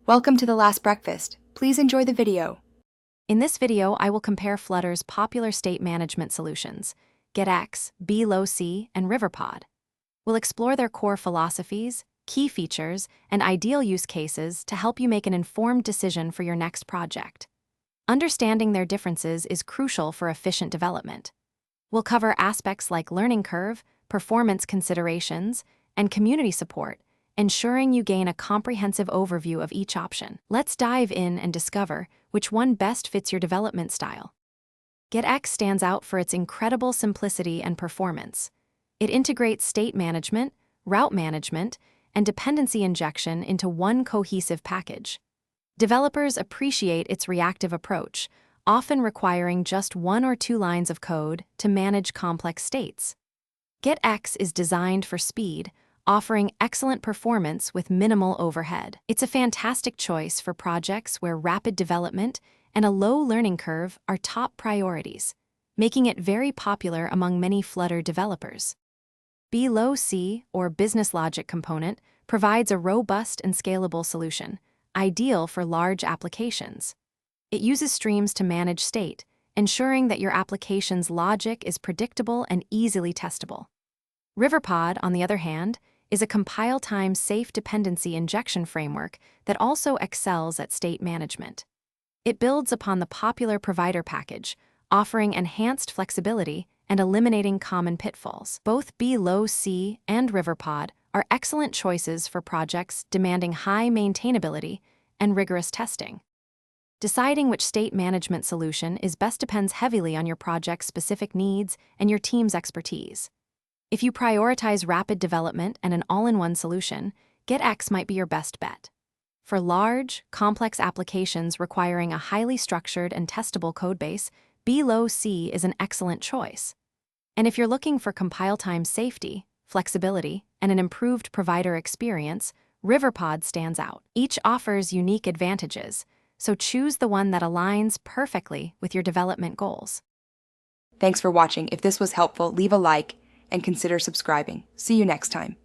Welcome to The Last Breakfast. Please enjoy the video. In this video, I will compare Flutter's popular state management solutions, Getx, Bloc, and Riverpod. We'll explore their core philosophies, key features, and ideal use cases to help you make an informed decision for your next project. Understanding their differences is crucial for efficient development. We'll cover aspects like learning curve, performance considerations, and community support, ensuring you gain a comprehensive overview of each option. Let's dive in and discover which one best fits your development style. Getx stands out for its incredible simplicity and performance. It integrates state management, route management, and dependency injection into one cohesive package. Developers appreciate its reactive approach, often requiring just 1 or 2 lines of code to manage complex states. Getx is designed for speed, offering excellent performance with minimal overhead. It's a fantastic choice for projects where rapid development and a low learning curve are top priorities, making it very popular among many Flutter developers. Bloc, or Business Logic Component, provides a robust and scalable solution, ideal for large applications. It uses streams to manage state, ensuring that your application's logic is predictable and easily testable. Riverpod, on the other hand, is a compile-time safe dependency injection framework that also excels at state management. It builds upon the popular provider package, offering enhanced flexibility and eliminating common pitfalls. Both Bloc and Riverpod are excellent choices for projects demanding high maintainability and rigorous testing. Deciding which state management solution is best depends heavily on your project's specific needs and your team's expertise. If you prioritize rapid development and an all-in-one solution, Getx might be your best bet. For large, complex applications requiring a highly structured and testable codebase, Bloc is an excellent choice. And if you're looking for compile-time safety, flexibility, and an improved provider experience, Riverpod stands out. Each offers unique advantages, so choose the one that aligns perfectly with your development goals. Thanks for watching. If this was helpful, leave a like and consider subscribing. See you next time.